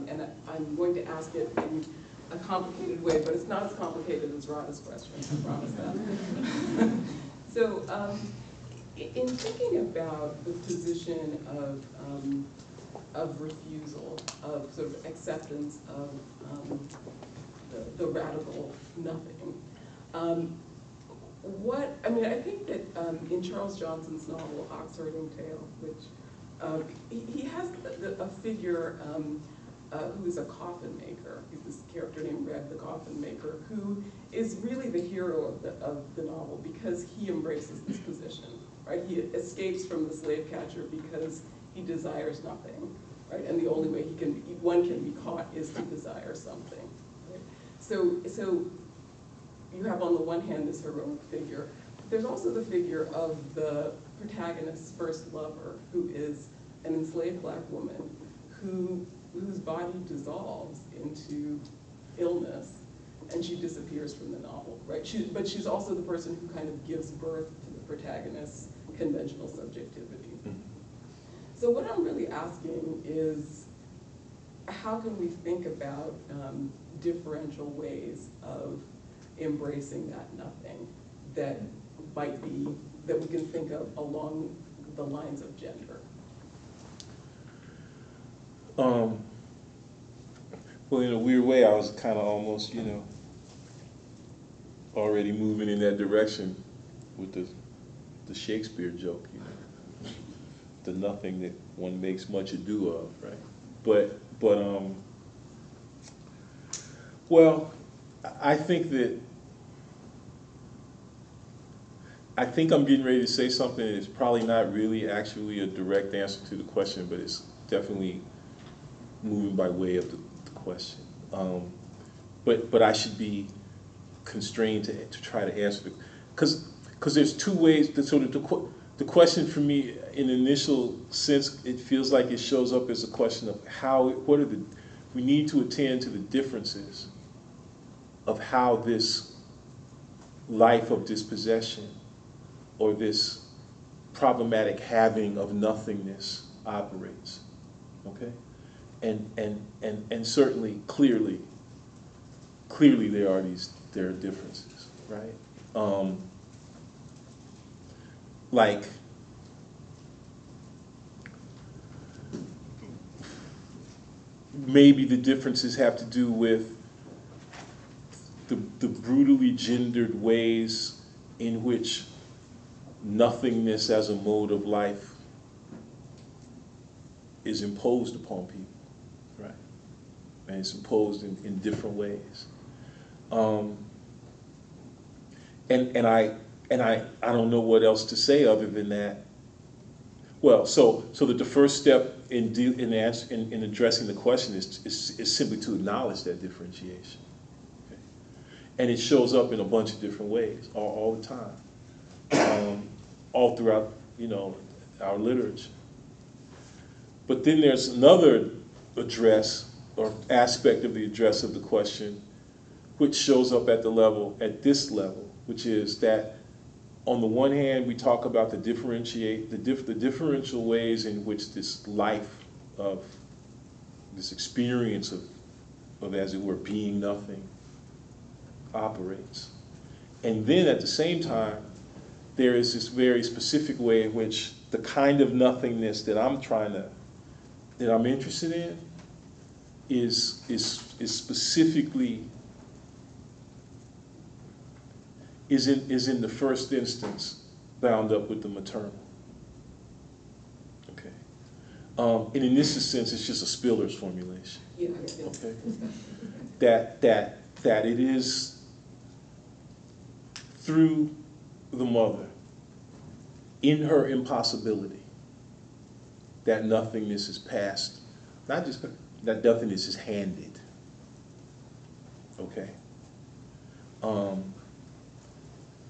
and I'm going to ask it in a complicated way, but it's not as complicated as Rada's question, I promise that. So, in thinking about the position of refusal, of sort of acceptance of the radical nothing, I think that in Charles Johnson's novel, Oxfording Tale, which he has a figure who is a coffin maker. He's this character named Red, the coffin maker, who is really the hero of the novel because he embraces this position, right? He escapes from the slave catcher because he desires nothing, right? And the only way one can be caught is to desire something. Right? So you have on the one hand this heroic figure. There's also the figure of the protagonist's first lover, who is an enslaved black woman whose body dissolves into illness, and she disappears from the novel, right? But she's also the person who kind of gives birth to the protagonist's conventional subjectivity. So what I'm really asking is, how can we think about differential ways of embracing that nothing that might be, that we can think of along the lines of gender? Well, in a weird way, I was kind of almost, already moving in that direction with the Shakespeare joke, the nothing that one makes much ado of, right? Well, I think I'm getting ready to say something that's probably not really actually a direct answer to the question, but it's definitely moving by way of the question. But I should be constrained to try to answer it, because there's two ways that sort of the question for me in initial sense, it feels like it shows up as a question of we need to attend to the differences of how this life of dispossession or this problematic having of nothingness operates, okay? And certainly, clearly there are differences, right? Like, maybe the differences have to do with the brutally gendered ways in which nothingness as a mode of life is imposed upon people, right? And it's imposed in different ways. And I don't know what else to say other than that. Well, so that the first step in addressing the question is simply to acknowledge that differentiation. Okay? And it shows up in a bunch of different ways all the time, all throughout our literature. But then there's another address or aspect of the address of the question, which shows up at this level, which is that on the one hand, we talk about the differential ways in which this life of this experience of as it were being nothing operates. And then at the same time, there is this very specific way in which the kind of nothingness that I'm interested in is specifically is in the first instance bound up with the maternal. Okay. And in this sense, it's just a Spiller's formulation. Yeah. Okay. That it is through the mother, in her impossibility, that nothingness is passed. Not just that nothingness is handed. Okay.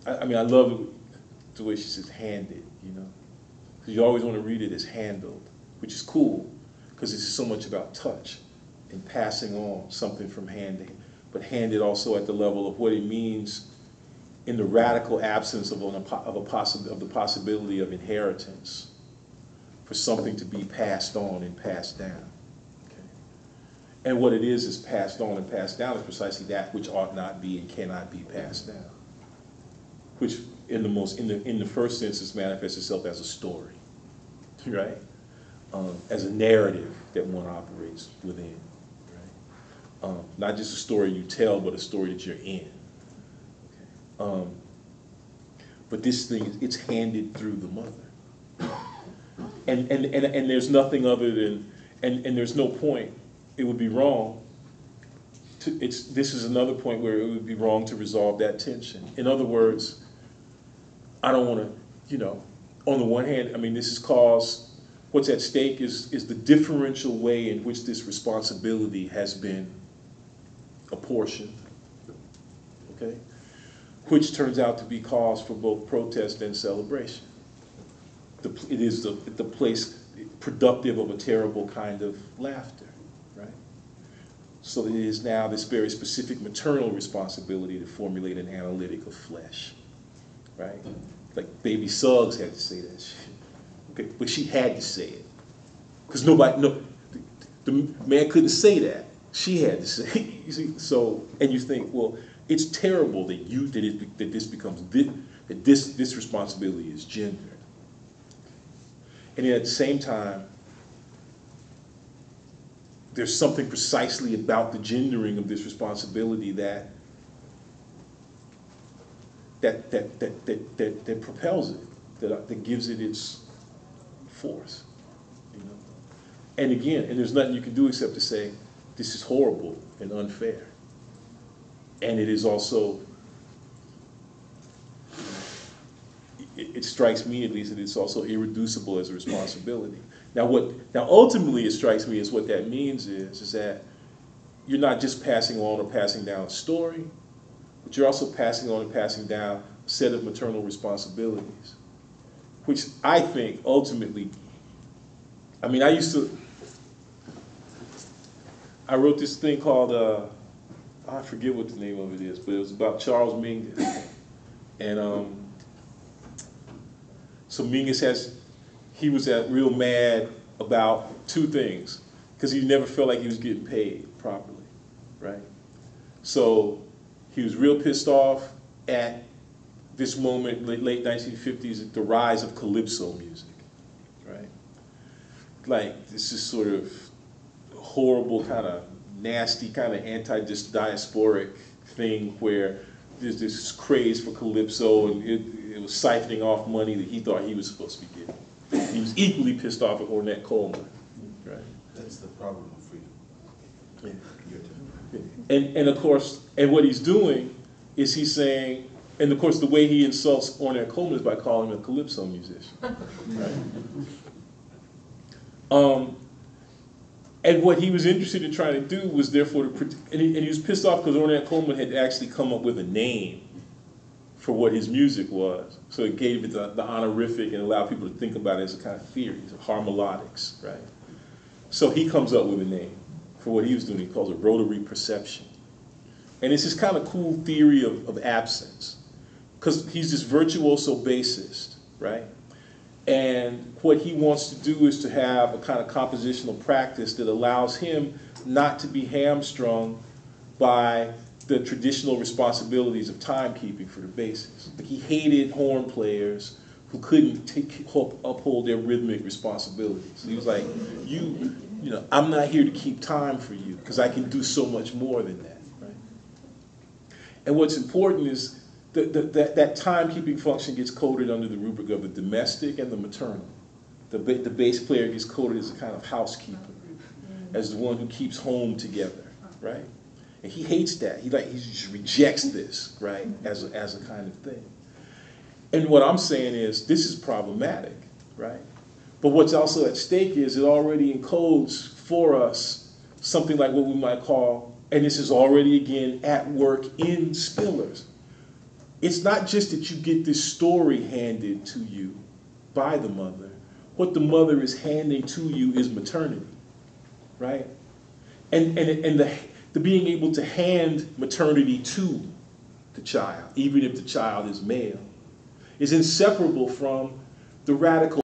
I love the way she says handed, because you always want to read it as handled, which is cool, because it's so much about touch and passing on something from handing, but handed also at the level of what it means in the radical absence of the possibility of inheritance, for something to be passed on and passed down. Okay? And what it is passed on and passed down is precisely that which ought not be and cannot be passed down. Which in the first instance manifests itself as a story, right? As a narrative that one operates within, right? Not just a story you tell, but a story that you're in. Okay. But this thing, it's handed through the mother. And there's nothing other than, and there's no point, it would be wrong, this is another point where it would be wrong to resolve that tension. In other words, I don't want to, on the one hand, I mean, this is cause, what's at stake is the differential way in which this responsibility has been apportioned, okay? Which turns out to be cause for both protest and celebration. It is the place productive of a terrible kind of laughter, right? So it is now this very specific maternal responsibility to formulate an analytic of flesh, right? Like Baby Suggs had to say that shit, okay? But she had to say it, because the man couldn't say that. She had to say it. You see, so, and you think, well, it's terrible that this responsibility is gendered. And yet at the same time, there's something precisely about the gendering of this responsibility that propels it, that gives it its force, And again, and there's nothing you can do except to say, this is horrible and unfair. And it is also, it strikes me at least that it's also irreducible as a responsibility. Now ultimately it strikes me as what that means is that you're not just passing on or passing down a story, but you're also passing on and passing down a set of maternal responsibilities, which I think ultimately, I mean, I wrote this thing called, I forget what the name of it is, but it was about Charles Mingus. And so Mingus he was real mad about two things, because he never felt like he was getting paid properly, right? So he was real pissed off at this moment, late 1950s, the rise of calypso music, right? Like, this is sort of horrible, kind of nasty, kind of anti-diasporic thing where there's this craze for calypso, and it was siphoning off money that he thought he was supposed to be getting. He was equally pissed off at Ornette Coleman, right? That's the problem of freedom. Yeah. And of course, and what he's doing is he's saying, and of course the way he insults Ornette Coleman is by calling him a calypso musician, right? And what he was interested in trying to do was therefore and he was pissed off because Ornette Coleman had actually come up with a name for what his music was. So it gave it the honorific and allowed people to think about it as a kind of theory, of harmolodics, right? So he comes up with a name for what he was doing. He calls it rotary perception. And it's this kind of cool theory of absence, because he's this virtuoso bassist, right? And what he wants to do is to have a kind of compositional practice that allows him not to be hamstrung by the traditional responsibilities of timekeeping for the bassist. Like, he hated horn players who couldn't uphold their rhythmic responsibilities. He was like, I'm not here to keep time for you, because I can do so much more than that, right? And what's important is that timekeeping function gets coded under the rubric of the domestic and the maternal. The bass player gets coded as a kind of housekeeper, as the one who keeps home together, right? And he hates that. He just rejects this, right, as a kind of thing. And what I'm saying is, this is problematic, right? But what's also at stake is it already encodes for us something like what we might call, and this is already again at work in Spillers. It's not just that you get this story handed to you by the mother. What the mother is handing to you is maternity, right? And the being able to hand maternity to the child, even if the child is male, is inseparable from the radical